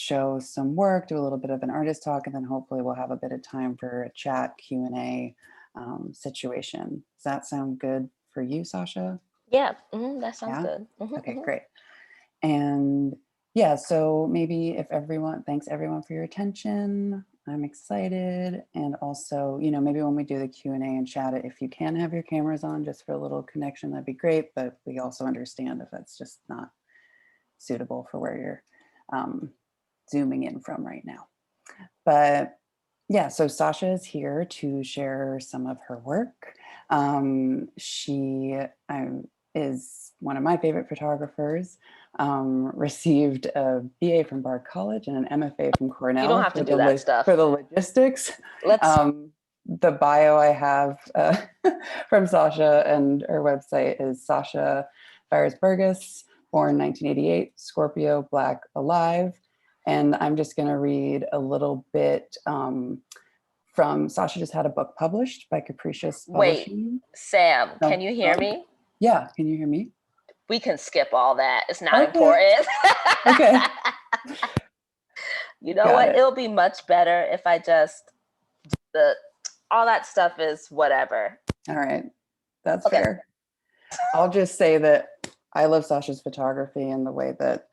show some work, do a little bit of an artist talk, and then hopefully we'll have a bit of time for a chat Q&A situation. Does that sound good for you, Sasha? Yeah, that sounds Yeah? good. Okay, great. And yeah, so maybe if everyone, thanks everyone for your attention. I'm excited. And also, you know, maybe when we do the Q&A and chat it, if you can have your cameras on just for a little connection, that'd be great. But we also understand if that's just not suitable for where you're zooming in from right now. But yeah, so Sasha is here to share some of her work. She is one of my favorite photographers, received a BA from Bard College and an MFA from You don't Cornell have to for do that stuff. the logistics. Let's. The bio I have from Sasha and her website is Sasha Phyars-Burgess, born 1988, Scorpio, Black, alive. And I'm just going to read a little bit from Sasha just had a book published by Capricious Wait, Publishing. Sam, No, can you go hear on. me? Yeah, can you hear me? We can skip all that. It's not Okay. important. Okay. You know Got what? it. It'll be much better if I just all that stuff is whatever. All right. That's Okay. fair. I'll just say that I love Sasha's photography and the way that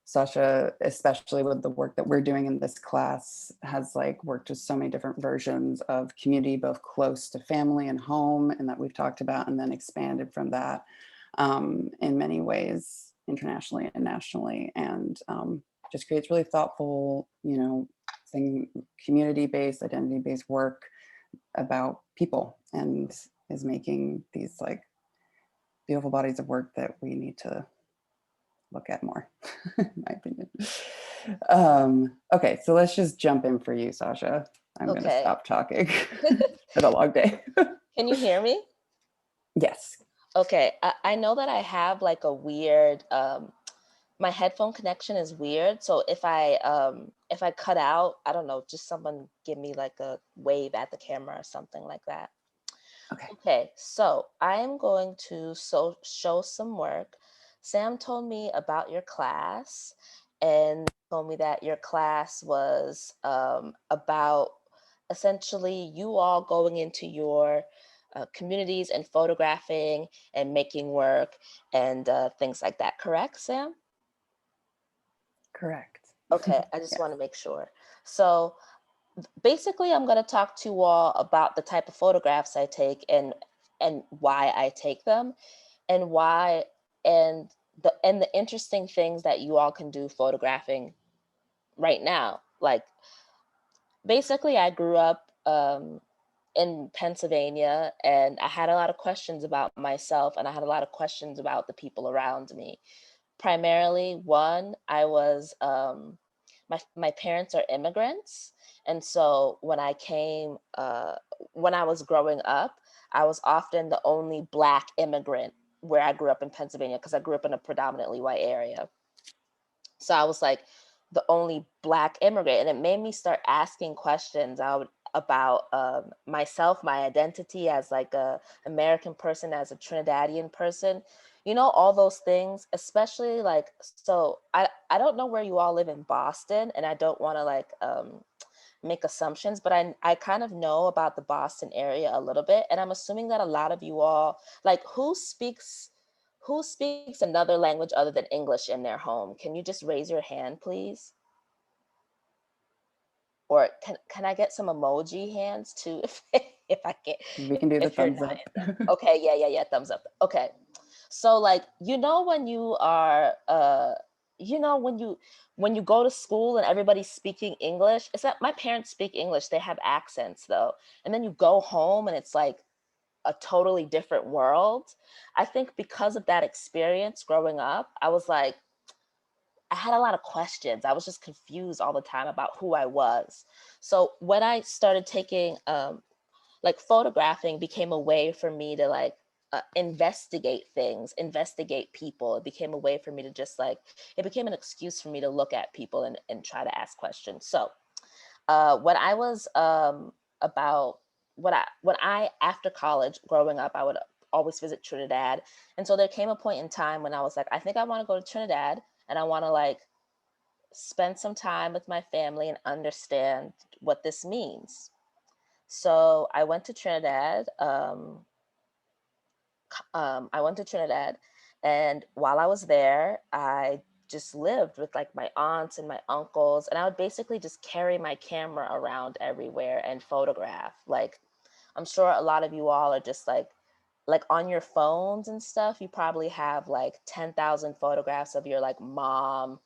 Sasha, especially with the work that we're doing in this class, has like worked with so many different versions of community, both close to family and home, and that we've talked about, and then expanded from that in many ways, internationally and nationally, and just creates really thoughtful, you know, community-based, identity-based work about people, and is making these like beautiful bodies of work that we need to look at more, in my opinion. Okay, so let's just jump in for you, Sasha. I'm going to Okay. stop talking. It's been a long day. Can you hear me? Yes. Okay. I know that I have like a weird my headphone connection is weird. So if I cut out, I don't know, just someone give me like a wave at the camera or something like that. Okay. Okay, so I'm going to show some work. Sam told me about your class and told me that your class was about essentially you all going into your communities and photographing and making work and things like that. Correct, Sam? Correct. Okay, I just Yes. want to make sure. So basically, I'm going to talk to you all about the type of photographs I take and why I take them and why and the interesting things that you all can do photographing right now. Like basically, I grew up in Pennsylvania and I had a lot of questions about myself and I had a lot of questions about the people around me. Primarily, one, I was my parents are immigrants, and so when I was growing up, I was often the only Black immigrant where I grew up in Pennsylvania because I grew up in a predominantly white area. So I was like the only Black immigrant, and it made me start asking questions about myself, my identity as like a American person, as a Trinidadian person, you know, all those things. Especially like, so I don't know where you all live in Boston, and I don't want to like make assumptions, but I kind of know about the Boston area a little bit, and I'm assuming that a lot of you all like who speaks another language other than English in their home? Can you just raise your hand, please? Or can I get some emoji hands too if I can, We can do the if you're thumbs not up. in the, okay, yeah, thumbs up. Okay. So like, you know, when you are you know, when you go to school and everybody's speaking English, it's that my parents speak English, they have accents though. And then you go home and it's like a totally different world. I think because of that experience growing up, I was like, I had a lot of questions. I was just confused all the time about who I was. So when I started taking, like photographing became a way for me to like investigate things, investigate people. It became a way for me to just like, it became an excuse for me to look at people and try to ask questions. So when I was about when I after college growing up, I would always visit Trinidad, and so there came a point in time when I was like, I think I want to go to Trinidad, and I want to like spend some time with my family and understand what this means. So I went to Trinidad. I went to Trinidad, and while I was there, I just lived with like my aunts and my uncles, and I would basically just carry my camera around everywhere and photograph. Like, I'm sure a lot of you all are just like on your phones and stuff. You probably have like 10,000 photographs of your like mom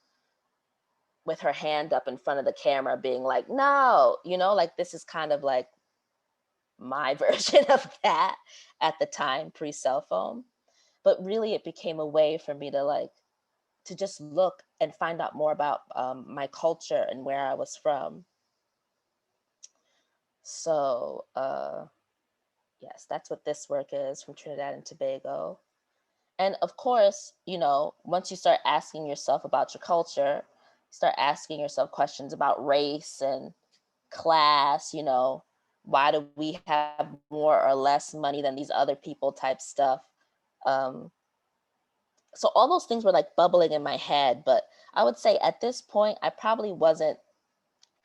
with her hand up in front of the camera, being like, "No," like this is kind of like my version of that at the time, pre cell phone. But really it became a way for me to like to just look and find out more about my culture and where I was from. So yes, that's what this work is, from Trinidad and Tobago. And of course, once you start asking yourself about your culture, start asking yourself questions about race and class, why do we have more or less money than these other people type stuff. um, so all those things were like bubbling in my head, but I would say at this point I probably wasn't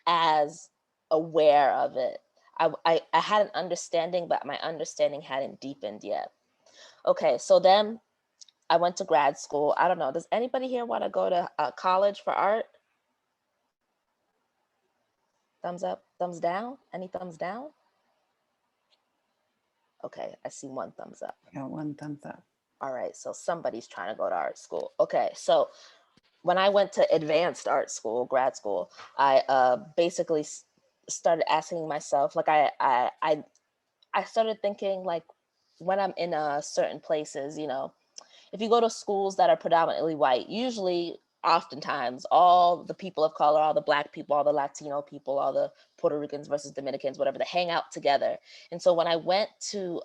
as aware of it. I had an understanding, but my understanding hadn't deepened yet. Okay, so then I went to grad school. I don't know, does anybody here want to go to college for art? Thumbs up, thumbs down, any thumbs down? Okay, I see one thumbs up. Got one thumbs up. All right, so somebody's trying to go to art school. Okay, so when I went to advanced art school, grad school, I basically started asking myself, like I started thinking, like, when I'm in certain places, if you go to schools that are predominantly white, usually, oftentimes, all the people of color, all the Black people, all the Latino people, all the Puerto Ricans versus Dominicans, whatever, they hang out together. And so when I went to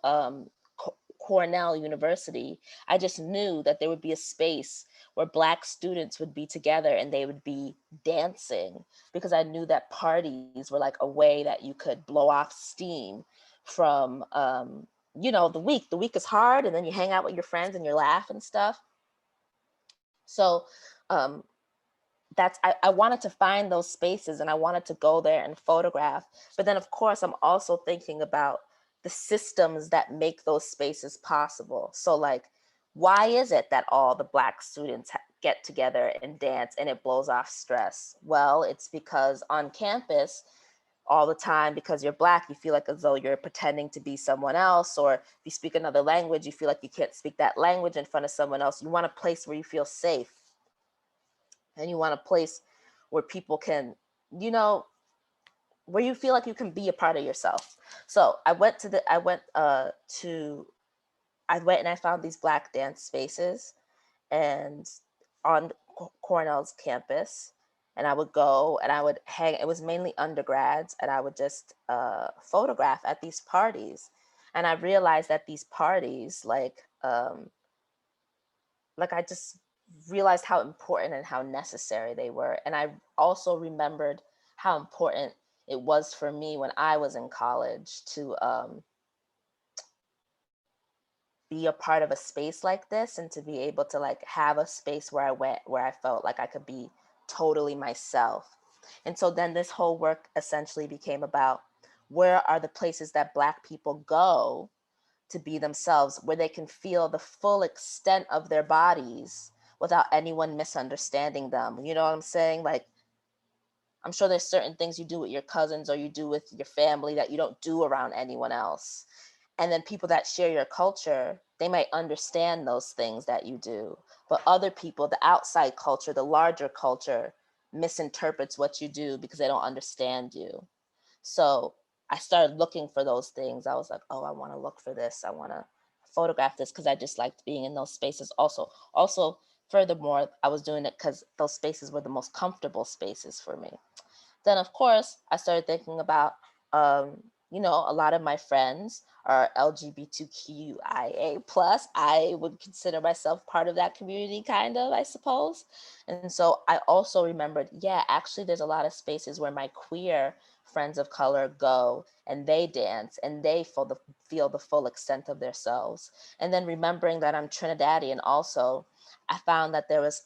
Cornell University, I just knew that there would be a space where Black students would be together and they would be dancing, because I knew that parties were like a way that you could blow off steam from the week. The week is hard, and then you hang out with your friends and you laugh and stuff. So um I wanted to find those spaces, and I wanted to go there and photograph. But then of course I'm also thinking about the systems that make those spaces possible. So like, why is it that all the Black students get together and dance and it blows off stress? Well, it's because on campus all the time, because you're Black, you feel like as though you're pretending to be someone else, or if you speak another language, you feel like you can't speak that language in front of someone else. You want a place where you feel safe, and you want a place where people can, you know, where you feel like you can be a part of yourself. So I went and I found these Black dance spaces, and on Cornell's campus, and I would go and I would hang. It was mainly undergrads, and I would just photograph at these parties. And I realized that these parties, like I just realized how important and how necessary they were. And I also remembered how important it was for me when I was in college to be a part of a space like this, and to be able to like have a space where I went, where I felt like I could be totally myself. And so then this whole work essentially became about, where are the places that Black people go to be themselves, where they can feel the full extent of their bodies without anyone misunderstanding them. You know what I'm saying? Like, I'm sure there's certain things you do with your cousins or you do with your family that you don't do around anyone else. And then people that share your culture, they might understand those things that you do. But other people, the outside culture, the larger culture, misinterprets what you do because they don't understand you. So I started looking for those things. I was like, oh, I want to look for this. I want to photograph this, because I just liked being in those spaces. Also, furthermore, I was doing it because those spaces were the most comfortable spaces for me. Then, of course, I started thinking about, a lot of my friends are LGBTQIA plus. I would consider myself part of that community, kind of, I suppose. And so I also remembered, yeah, actually, there's a lot of spaces where my queer friends of color go and they dance and they feel the full extent of themselves. And then remembering that I'm Trinidadian also, I found that there was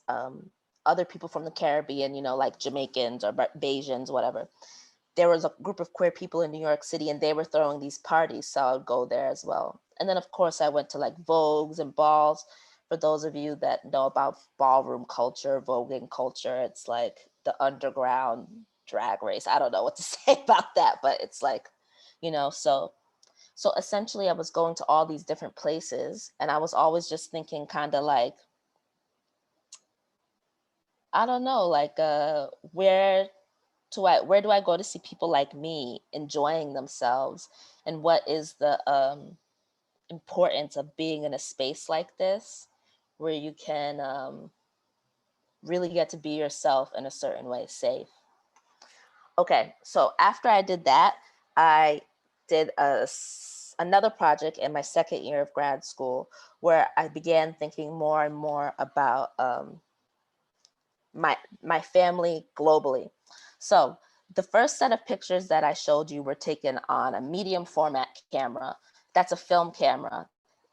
other people from the Caribbean, you know, like Jamaicans or Bajans, whatever. There was a group of queer people in New York City and they were throwing these parties. So I would go there as well. And then of course I went to like Vogues and balls. For those of you that know about ballroom culture, voguing culture, it's like the underground drag race. I don't know what to say about that, but it's like, you know, so essentially I was going to all these different places and I was always just thinking kind of like, I don't know, like where do I go to see people like me enjoying themselves? And what is the importance of being in a space like this where you can really get to be yourself in a certain way, safe? Okay, so after I did that, I did another project in my second year of grad school where I began thinking more and more about my family globally. So the first set of pictures that I showed you were taken on a medium format camera. That's a film camera.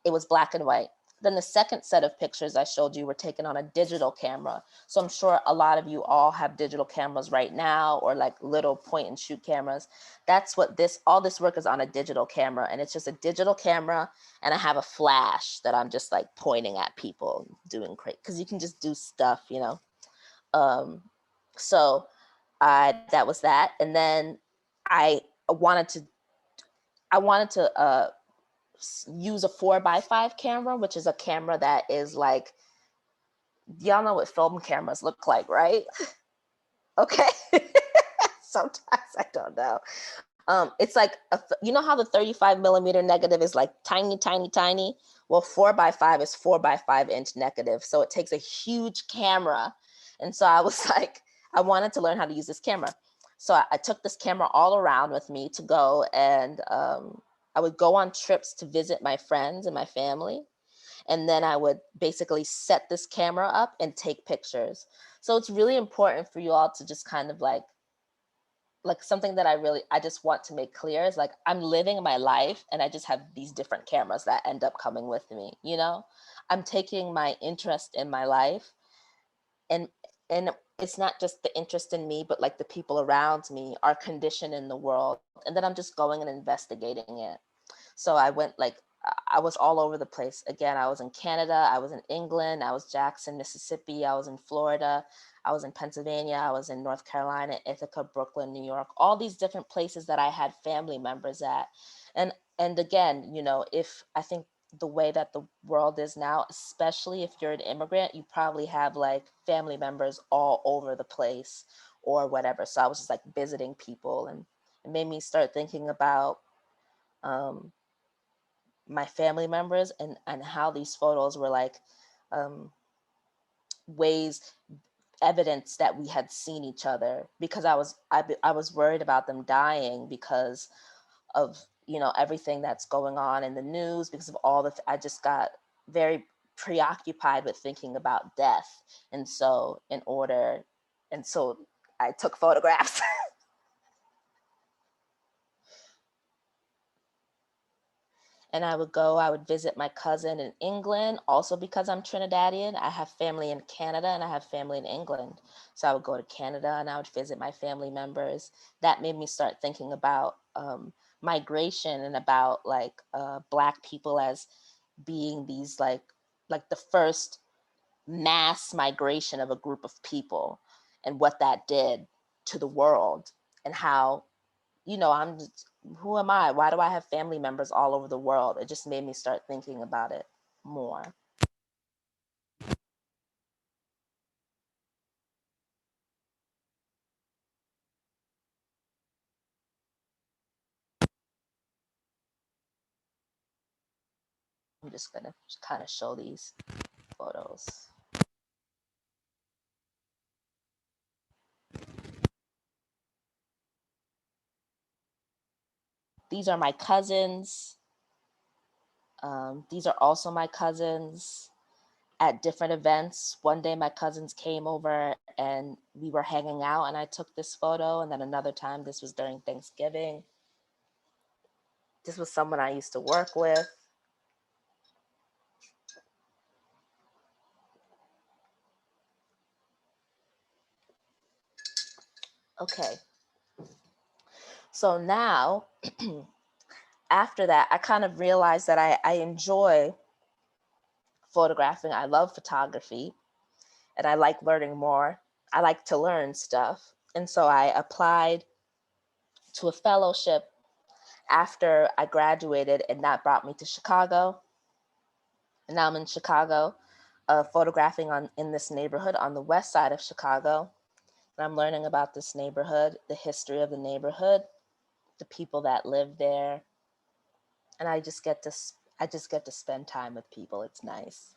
It was black and white. Then the second set of pictures I showed you were taken on a digital camera. So I'm sure a lot of you all have digital cameras right now, or like little point and shoot cameras. That's what all this work is on, a digital camera. And it's just a digital camera. And I have a flash that I'm just like pointing at people doing great. Cause you can just do stuff, you know? Um, so that was that. And then I wanted to, use a 4x5 camera, which is a camera that is like, y'all know what film cameras look like, right? Okay. Sometimes I don't know. It's like, you know how the 35mm negative is like tiny, tiny, tiny? Well, 4x5 is 4x5 inch negative. So it takes a huge camera. And so I was like, I wanted to learn how to use this camera. So I took this camera all around with me to go, and I would go on trips to visit my friends and my family. And then I would basically set this camera up and take pictures. So it's really important for you all to just kind of like something that I just want to make clear is like, I'm living my life and I just have these different cameras that end up coming with me, you know? I'm taking my interest in my life, and it's not just the interest in me, but like the people around me, our condition in the world. And then I'm just going and investigating it. So I went like, I was all over the place. Again, I was in Canada, I was in England, I was Jackson, Mississippi, I was in Florida, I was in Pennsylvania, I was in North Carolina, Ithaca, Brooklyn, New York, all these different places that I had family members at. And again, you know, if I think the way that the world is now, especially if you're an immigrant, you probably have like family members all over the place or whatever. So I was just like visiting people, and it made me start thinking about um, my family members, and how these photos were like ways, evidence that we had seen each other, because I was worried about them dying because of, you know, everything that's going on in the news, because of all I just got very preoccupied with thinking about death. And so I took photographs. And I would visit my cousin in England, also because I'm Trinidadian. I have family in Canada and I have family in England. So I would go to Canada and I would visit my family members. That made me start thinking about migration, and about like Black people as being these like the first mass migration of a group of people, and what that did to the world, and how, you know, who am I? Why do I have family members all over the world? It just made me start thinking about it more. I'm just gonna kind of show these photos. These are my cousins. These are also my cousins at different events. One day my cousins came over and we were hanging out and I took this photo. And then another time, this was during Thanksgiving. This was someone I used to work with. Okay. So now, after that, I kind of realized that I enjoy photographing. I love photography and I like learning more. I like to learn stuff. And so I applied to a fellowship after I graduated, and that brought me to Chicago. And now I'm in Chicago, photographing in this neighborhood on the west side of Chicago. And I'm learning about this neighborhood, the history of the neighborhood, the people that live there, and I just get to spend time with people. It's nice.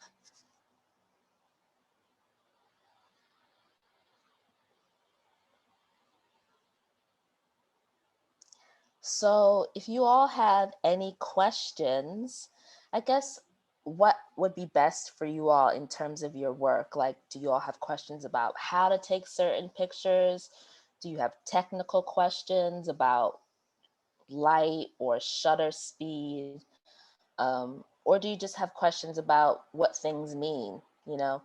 So if you all have any questions, I guess what would be best for you all in terms of your work? Like, do you all have questions about how to take certain pictures? Do you have technical questions about light or shutter speed? Or do you just have questions about what things mean? You know,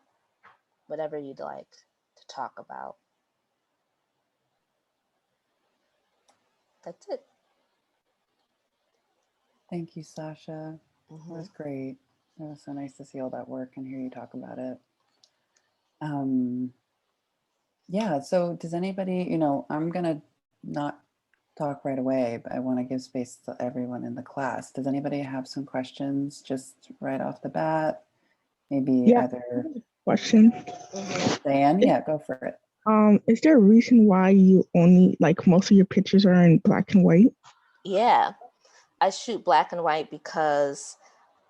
whatever you'd like to talk about. That's it. Thank you, Sasha. That was great. It was so nice to see all that work and hear you talk about it. Yeah, so does anybody, I'm gonna not talk right away, but I want to give space to everyone in the class. Does anybody have some questions just right off the bat? Maybe Yeah, either question. Diane, yeah, go for it. Is there a reason why you only like most of your pictures are in black and white? Yeah, I shoot black and white because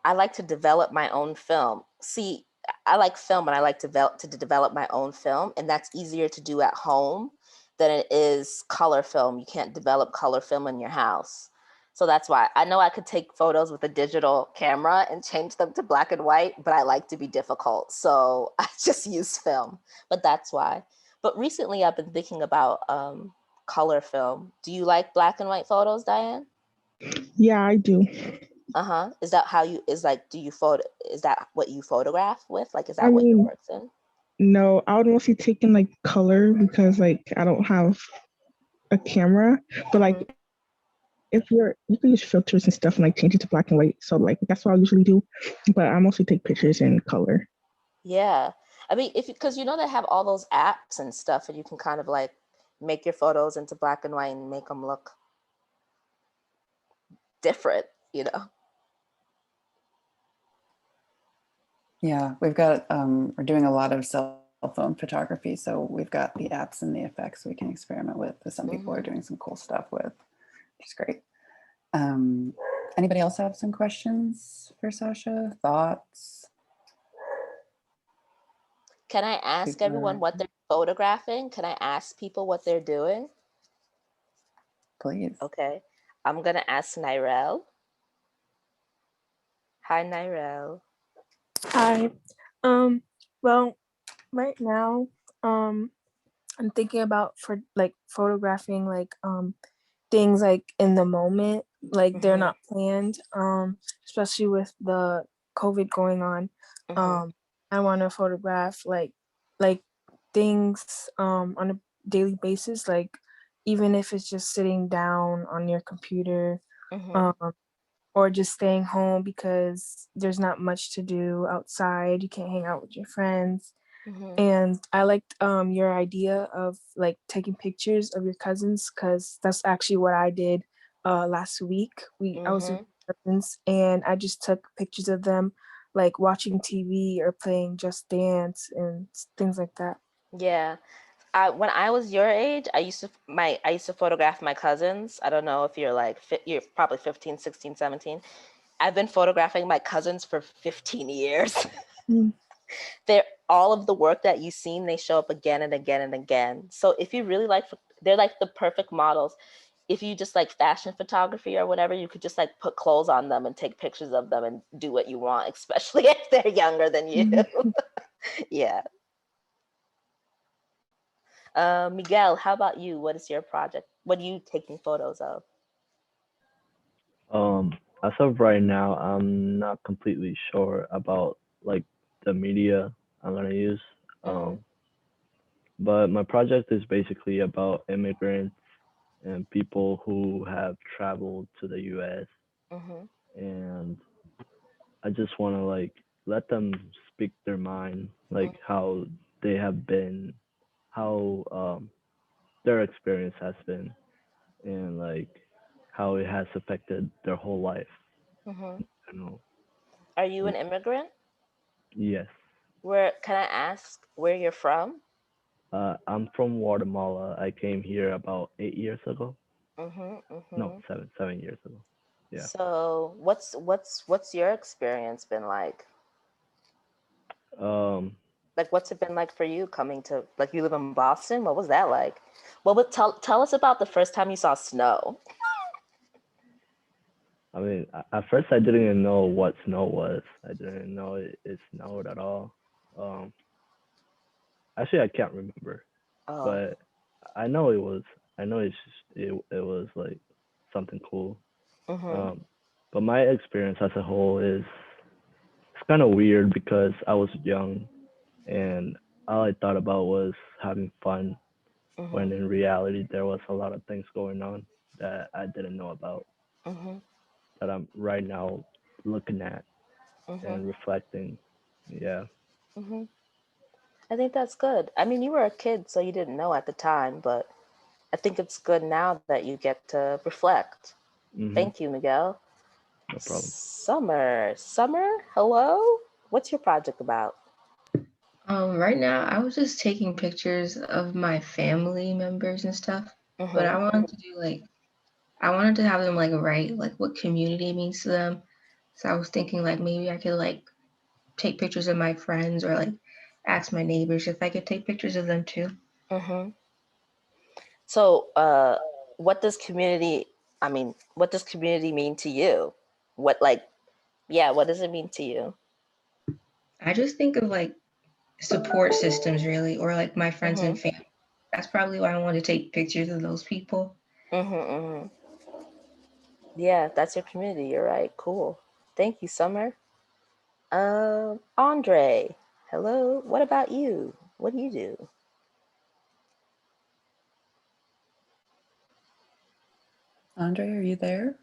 I like to develop my own film. See, I like film and I like to develop my own film, and that's easier to do at home than it is color film. You can't develop color film in your house. So that's why I know I could take photos with a digital camera and change them to black and white, but I like to be difficult. So I just use film, but that's why. But recently I've been thinking about color film. Do you like black and white photos, Diane? Yeah, I do. Uh-huh. Is that how you is like do you photo is that what you photograph with? Like is I that what your mean, work's in? no, I would mostly take in like color because like I don't have a camera. But like if you can use filters and stuff and like change it to black and white. So like that's what I usually do. But I mostly take pictures in color. Yeah. I mean, if because you know they have all those apps and stuff and you can kind of like make your photos into black and white and make them look different, you know. Yeah, we're doing a lot of cell phone photography, so we've got the apps and the effects we can experiment with that some people are doing some cool stuff with, which is great. Anybody else have some questions for Sasha? Thoughts? Can I ask everyone what they're photographing? Can I ask people what they're doing? Please. Okay. I'm gonna ask Nirel. Hi, Nirel. Hi. Well, right now, I'm thinking about for like photographing things like in the moment, like they're not planned. Especially with the COVID going on. I want to photograph like things on a daily basis, like even if it's just sitting down on your computer. Or just staying home because there's not much to do outside. You can't hang out with your friends. And I liked your idea of like taking pictures of your cousins because that's actually what I did last week. I was with cousins and I just took pictures of them like watching TV or playing Just Dance and things like that. Yeah. When I was your age, I used to photograph my cousins. I don't know if you're like you're probably 15, 16, 17. I've been photographing my cousins for 15 years. They're all of the work that you've seen, they show up again and again and again. So if you really like, they're like the perfect models. If you just like fashion photography or whatever, you could just like put clothes on them and take pictures of them and do what you want, especially if they're younger than you. Yeah. Miguel, how about you? What is your project? What are you taking photos of? As of right now, I'm not completely sure about like the media I'm gonna use. But my project is basically about immigrants and people who have traveled to the U.S. Mhm. and I just want to like let them speak their mind, like how they have been, how their experience has been, and like how it has affected their whole life. Mhm. You know, Are you an like immigrant? yes, Where can I ask where you're from? I'm from Guatemala. I came here about 8 years ago. Mhm. No, Mhm. 7 years ago. Yeah. So, what's your experience been like? Um, Like, what's it been like for you coming to, like, you live in Boston? What was that like? What would tell us about the first time you saw snow? I mean, at first I didn't even know what snow was. I didn't know it snowed at all. Um, Actually, I can't remember, Oh. but I know it was. I know it was like something cool. Mhm. Um, but my experience as a whole is it's kind of weird because I was young and all I thought about was having fun. When Mhm. in reality there was a lot of things going on that I didn't know about Mhm. that I'm right now looking at Mhm. and reflecting. Yeah. Mhm. I think that's good. I mean, you were a kid, so you didn't know at the time, but I think it's good now that you get to reflect. Mhm. Thank you, Miguel. No problem. Summer, hello. What's your project about? Right now, I was just taking pictures of my family members and stuff, but I Mhm. wanted to do like, I wanted to have them like write like what community means to them. So I was thinking like maybe I could like take pictures of my friends or like ask my neighbors if I could take pictures of them too. Mhm. So, what does community? I mean, what does community mean to you? What like, yeah, what does it mean to you? I just think of like support systems really, or like my friends and Mhm. family. That's probably why I want to take pictures of those people. Mhm. Mhm. Yeah, that's your community. You're right. Cool. Thank you, Summer. Andre, hello. What about you? What do you do? Andre, are you there?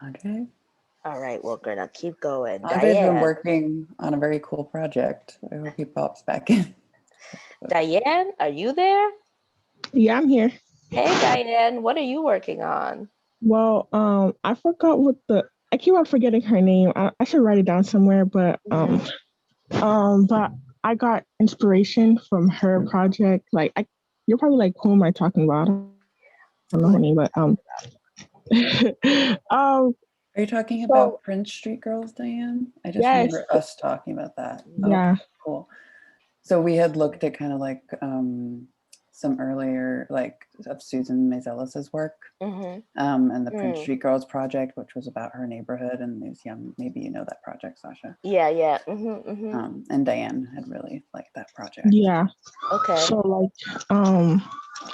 Andre? All right, we're gonna keep going. Andre's been Diane. working on a very cool project. I hope he pops back in. Diane, are you there? Yeah, I'm here. Hey, Diane, what are you working on? Well, I forgot what I keep on forgetting her name. I should write it down somewhere, but I got inspiration from her project. You're probably like, who am I talking about? I don't know her name, but um, Are you talking so about Prince Street Girls, Diane? I just yes, remember us talking about that. Okay, yeah, cool. So we had looked at kind of like some earlier, like of Susan Mazelis's work, Mm-hmm. and the Prince Street Girls project, which was about her neighborhood and these young. Maybe you know that project, Sasha. Yeah, yeah. Mm-hmm, mm-hmm. And Diane had really liked that project. yeah. Okay. So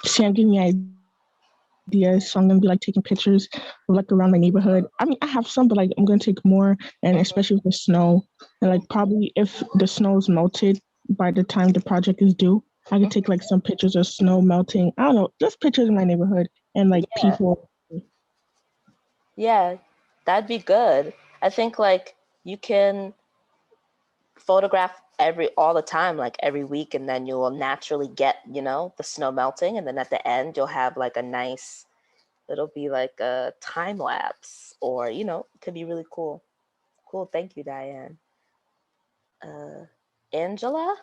Sam gave me ideas, so I'm gonna be like taking pictures of like around my neighborhood. I mean, I have some, but like I'm gonna take more, and especially with the snow, and like probably if the snow is melted by the time the project is due, I could take like some pictures of snow melting. I don't know, just pictures of my neighborhood and like Yeah. people. Yeah, that'd be good. I think like you can photograph all the time, like every week, and then you'll naturally get, the snow melting, and then at the end you'll have like a nice, it'll be like a time lapse, or it could be really cool. Cool, thank you, Diane. Uh, Angela,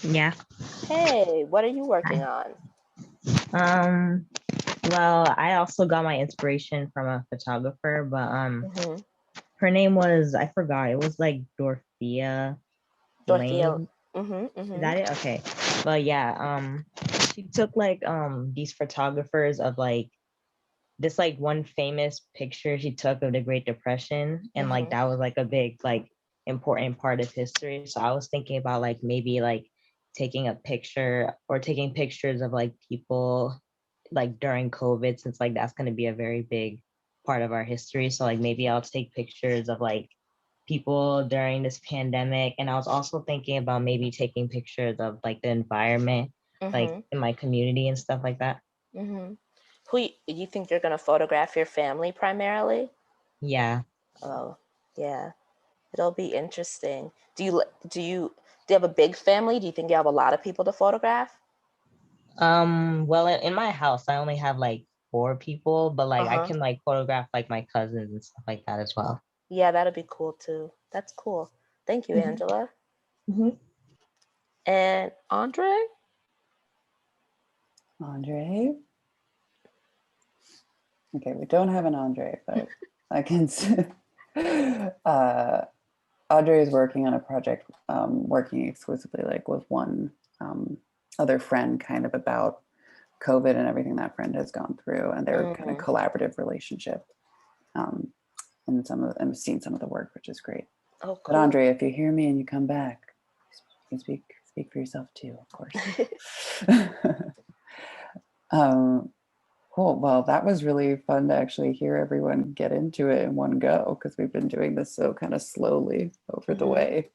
Yeah. hey, what are you working Hi. on? Um, well, I also got my inspiration from a photographer, but Mm-hmm. her name was, I forgot. It was like Dorothea Dorothea. Lane. Mm-hmm, Is mm-hmm. that it? Okay. But yeah, she took like these photographers of like this like one famous picture she took of the Great Depression, and like Mm-hmm. that was like a big like important part of history. So I was thinking about like maybe like taking a picture or taking pictures of like people like during COVID, since like that's going to be a very big part of our history. So like maybe I'll take pictures of like people during this pandemic. And I was also thinking about maybe taking pictures of like the environment, like in my community and stuff like that. You think you're gonna photograph your family primarily? Yeah. Oh, yeah. It'll be interesting. Do you have a big family? Do you think you have a lot of people to photograph? Well, in my house, I only have like 4 people, but like I Uh-huh. can like photograph like my cousins and stuff like that as well. Yeah, that'd be cool too. That's cool. Thank you, Angela. And Andre? Andre? Okay, we don't have an Andre, but I can Andre is working on a project, working exclusively like with one other friend kind of about COVID and everything that friend has gone through and their kind of collaborative relationship. And I've seen some of the work, which is great. Oh, cool. But Andre, if you hear me and you come back, you can speak for yourself too, of course. Cool. Well, that was really fun to actually hear everyone get into it in one go, because we've been doing this so kind of slowly over the way.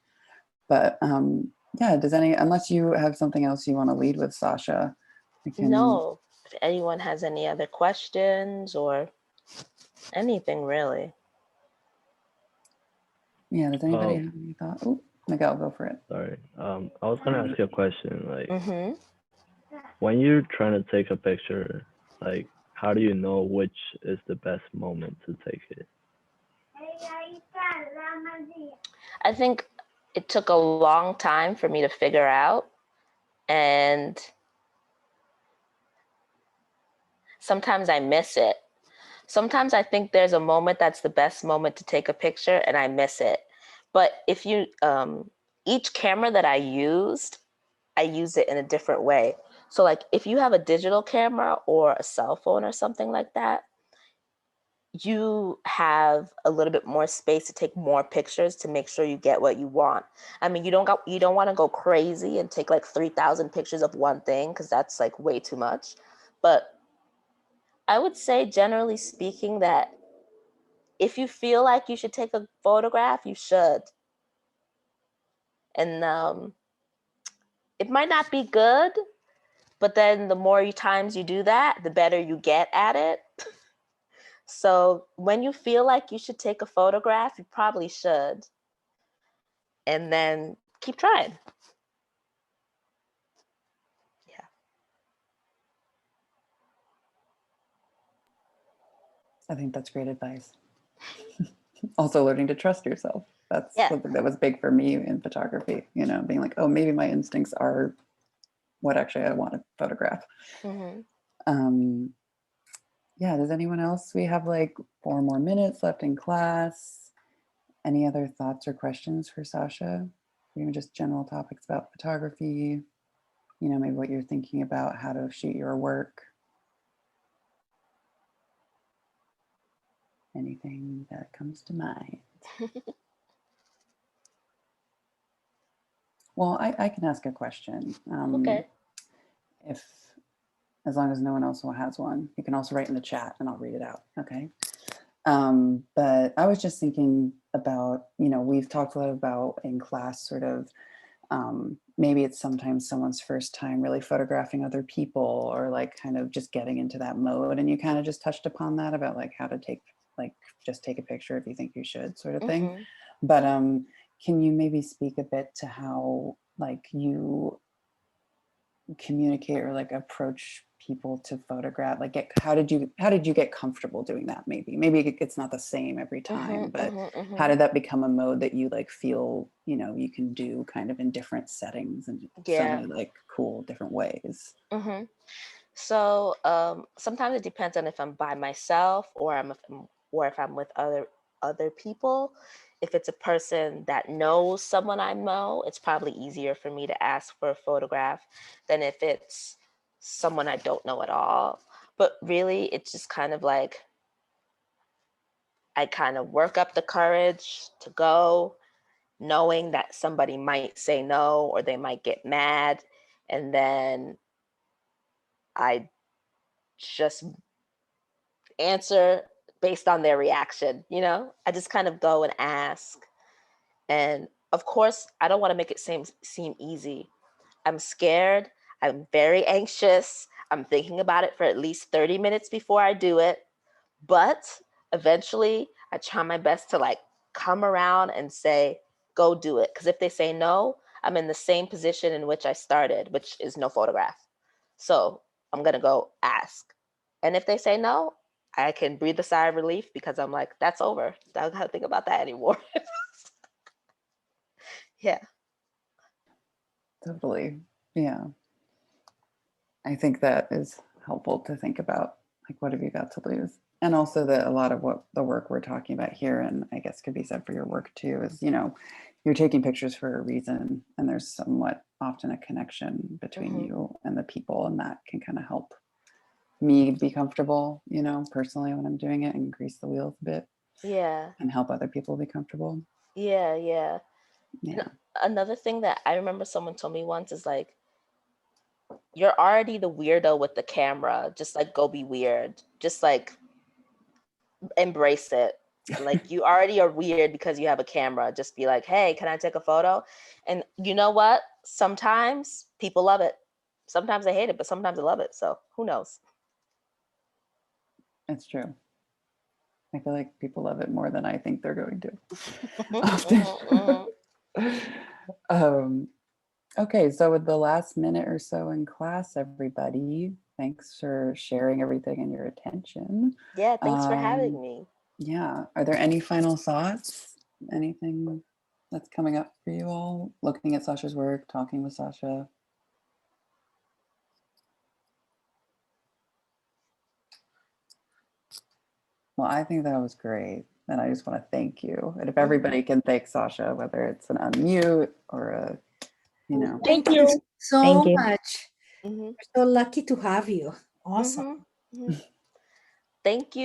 But yeah, unless you have something else you want to lead with, Sasha, we can. No, if anyone has any other questions or anything really. Yeah, does anybody have any thoughts? Oh, Miguel, go for it. Sorry. I was gonna ask you a question. Like, when you're trying to take a picture, like, how do you know which is the best moment to take it? I think it took a long time for me to figure out, and sometimes I miss it. Sometimes I think there's a moment that's the best moment to take a picture and I miss it. But if you, each camera that I used it in a different way. So like if you have a digital camera or a cell phone or something like that, you have a little bit more space to take more pictures to make sure you get what you want. I mean, you don't want to go crazy and take like 3,000 pictures of one thing, because that's like way too much. But I would say, generally speaking, that if you feel like you should take a photograph, you should. And it might not be good, but then the more times you do that, the better you get at it. So when you feel like you should take a photograph, you probably should. And then keep trying. Yeah. I think that's great advice. Also learning to trust yourself. That's something that was big for me in photography, being like, oh, maybe my instincts are what actually I want to photograph. Yeah, does anyone else? We have like 4 more minutes left in class. Any other thoughts or questions for Sasha? Even just general topics about photography, maybe what you're thinking about, how to shoot your work. Anything that comes to mind. Well, I can ask a question. Okay. As long as no one else has one, you can also write in the chat and I'll read it out. Okay. But I was just thinking about, we've talked a lot about in class sort of, maybe it's sometimes someone's first time really photographing other people, or like kind of just getting into that mode. And you kind of just touched upon that about like how to just take a picture if you think you should, sort of thing. But can you maybe speak a bit to how like you communicate or like approach people to photograph, like how did you get comfortable doing that? Maybe it's not the same every time, but how did that become a mode that you like feel you can do kind of in different settings and so many like cool different ways? So sometimes it depends on if I'm by myself or if I'm with other people. If it's a person that knows someone I know, it's probably easier for me to ask for a photograph than if it's someone I don't know at all. But really, it's just kind of like I kind of work up the courage to go, knowing that somebody might say no or they might get mad. And then I just answer based on their reaction. I just kind of go and ask. And of course, I don't want to make it seem easy. I'm scared. I'm very anxious. I'm thinking about it for at least 30 minutes before I do it. But eventually, I try my best to like come around and say, go do it. Because if they say no, I'm in the same position in which I started, which is no photograph. So I'm going to go ask. And if they say no, I can breathe a sigh of relief because I'm like, that's over. I don't have to think about that anymore. Yeah. Totally. Yeah. I think that is helpful to think about, like, what have you got to lose? And also that a lot of what the work we're talking about here, and I guess could be said for your work too, is, you're taking pictures for a reason, and there's somewhat often a connection between you and the people, and that can kind of help me be comfortable, personally when I'm doing it, and grease the wheels a bit. Yeah. And help other people be comfortable. Yeah. Yeah. Yeah. Another thing that I remember someone told me once is like, you're already the weirdo with the camera. Just like go be weird. Just like embrace it. Like you already are weird because you have a camera. Just be like, hey, can I take a photo? And you know what? Sometimes people love it. Sometimes they hate it, but sometimes they love it. So who knows? It's true. I feel like people love it more than I think they're going to. Often. Okay, so with the last minute or so in class, everybody, thanks for sharing everything and your attention. Yeah, thanks for having me. Yeah, are there any final thoughts? Anything that's coming up for you all? Looking at Sasha's work, talking with Sasha? Well, I think that was great. And I just want to thank you. And if everybody can thank Sasha, whether it's an unmute or a, Thank you so Thank you. much. We're so lucky to have you. Awesome. Thank you.